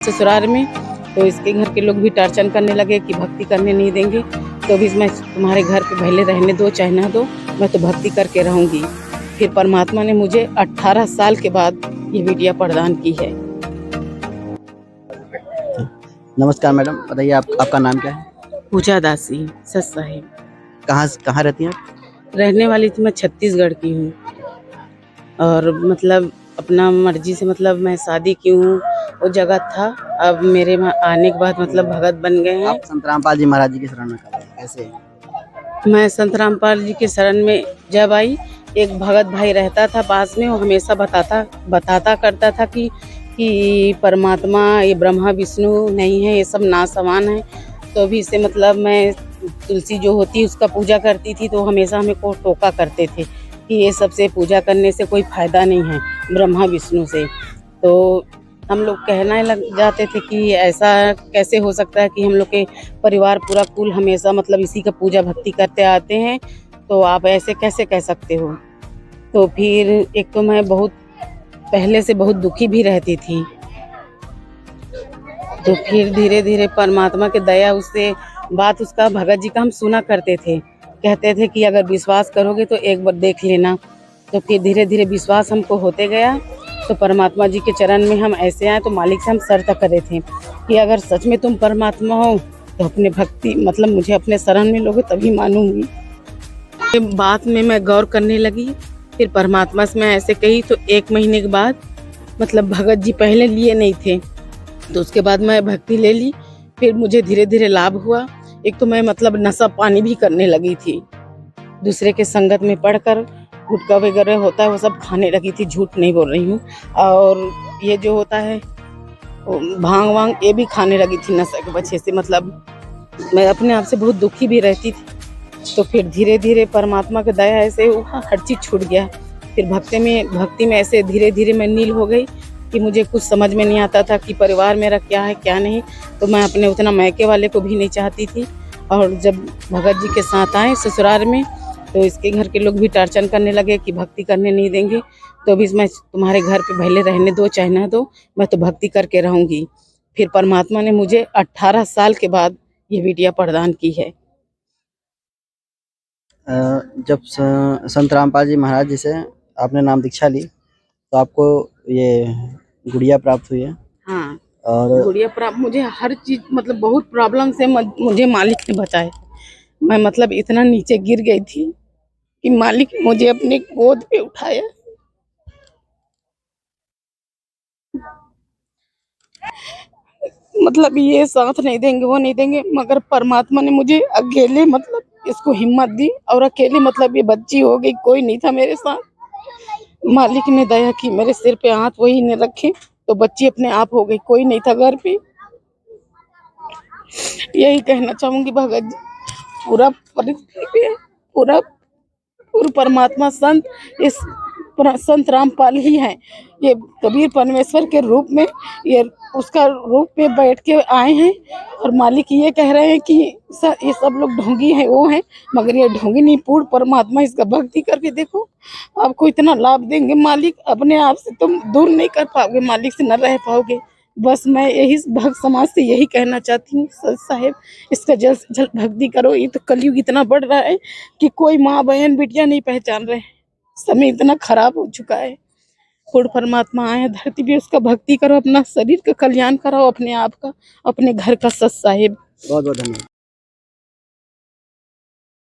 ससुराल में, तो इसके घर के लोग भी टार्चन करने लगे कि भक्ति करने नहीं देंगे। तो भी मैं तुम्हारे घर पे भले रहने दो चाहे ना दो, मैं तो भक्ति करके रहूँगी। फिर परमात्मा ने मुझे 18 साल के बाद ये विद्या प्रदान की है। नमस्कार मैडम, बताइए आपका नाम क्या है? पूजा दासी सच साहिब। कहाँ रहती हैं आप? रहने वाली थी मैं छत्तीसगढ़ की हूँ, और मतलब अपना मर्जी से मतलब मैं शादी की हूँ। वो जगह था, अब मेरे वहाँ आने के बाद मतलब भगत बन गए हैं। आप संत रामपाल जी महाराज जी की शरण में कब आए? कैसे? मैं संत रामपाल जी के शरण में जब आई, एक भगत भाई रहता था पास में, वो हमेशा बताता करता था कि परमात्मा ये ब्रह्मा विष्णु नहीं है, ये सब नासवान है। तो भी इसे मतलब मैं तुलसी जो होती उसका पूजा करती थी, तो हमेशा हमें को टोका करते थे कि ये सबसे पूजा करने से कोई फ़ायदा नहीं है ब्रह्मा विष्णु से। तो हम लोग कहने लग जाते थे कि ऐसा कैसे हो सकता है कि हम लोग के परिवार पूरा कुल हमेशा मतलब इसी का पूजा भक्ति करते आते हैं, तो आप ऐसे कैसे कह सकते हो। तो फिर एक तो मैं बहुत पहले से बहुत दुखी भी रहती थी, तो फिर धीरे धीरे परमात्मा के दया उससे बात उसका भगत जी का हम सुना करते थे, कहते थे कि अगर विश्वास करोगे तो एक बार देख लेना। तो फिर धीरे धीरे विश्वास हमको होते गया। तो परमात्मा जी के चरण में हम ऐसे आए, तो मालिक से हम शर्त करे थे कि अगर सच में तुम परमात्मा हो तो अपने भक्ति मतलब मुझे अपने शरण में लोगे तभी मानूंगी। ये बात में मैं गौर करने लगी, फिर परमात्मा से मैं ऐसे कही। तो 1 महीने के बाद मतलब भगत जी पहले लिए नहीं थे, तो उसके बाद मैं भक्ति ले ली। फिर मुझे धीरे धीरे लाभ हुआ। एक तो मैं मतलब नशा पानी भी करने लगी थी, दूसरे के संगत में पढ़कर गुटखा वगैरह होता है वो सब खाने लगी थी, झूठ नहीं बोल रही हूँ। और ये जो होता है भांग वांग ये भी खाने लगी थी नशा के वजह से। मतलब मैं अपने आप से बहुत दुखी भी रहती थी। तो फिर धीरे धीरे परमात्मा की दया ऐसे हर चीज़ छूट गया। फिर भक्ति में ऐसे धीरे धीरे मैं नील हो गई कि मुझे कुछ समझ में नहीं आता था कि परिवार मेरा क्या है क्या नहीं। तो मैं अपने उतना मायके वाले को भी नहीं चाहती थी। और जब भगत जी के साथ आए ससुराल में, तो इसके घर के लोग भी टार्चन करने लगे कि भक्ति करने नहीं देंगे। तो भी मैं तुम्हारे घर पे भले रहने दो चाहे ना दो, मैं तो भक्ति करके रहूँगी। फिर परमात्मा ने मुझे 18 साल के बाद ये विद्या प्रदान की है। जब संत रामपाल जी महाराज जी से आपने नाम दीक्षा ली तो आपको ये गुड़िया प्राप्त हुई है। हाँ, और गुड़िया प्राप्त मुझे हर चीज़ मतलब बहुत प्रॉब्लम से मुझे मालिक ने बचाया। मैं मतलब इतना नीचे गिर गई थी कि मालिक मुझे अपने गोद पे उठाया। मतलब ये साथ नहीं देंगे वो नहीं देंगे, मगर परमात्मा ने मुझे अकेले मतलब इसको हिम्मत दी। और अकेले मतलब ये बच्ची हो गई, कोई नहीं था मेरे साथ। मालिक ने दया की, मेरे सिर पे हाथ वही ने रखे, तो बच्ची अपने आप हो गई, कोई नहीं था घर पे। यही कहना चाहूंगी भगत जी, पूरा परिस्थिति पे पूरा पूर्ण परमात्मा संत इस संत रामपाल ही हैं। ये कबीर परमेश्वर के रूप में ये उसका रूप में बैठ के आए हैं। और मालिक ये कह रहे हैं कि ये सब लोग ढोंगी हैं वो हैं, मगर ये ढोंगी नहीं, पूर्ण परमात्मा। इसका भक्ति करके देखो, आपको इतना लाभ देंगे मालिक, अपने आप से तुम दूर नहीं कर पाओगे, मालिक से न रह पाओगे। बस मैं यही भक्त समाज से यही कहना चाहती हूँ, सर साहेब इसका जल्द से जल्द भक्ति करो। ये तो कलयुग इतना बढ़ रहा है कि कोई माँ बहन बिटिया नहीं पहचान रहे, समय इतना खराब हो चुका है। पूर्ण परमात्मा आए हैं धरती पे, उसका भक्ति करो, अपना शरीर का कल्याण करो, अपने आप का, अपने घर का, सच साहेब। बहुत बहुत धन्यवाद।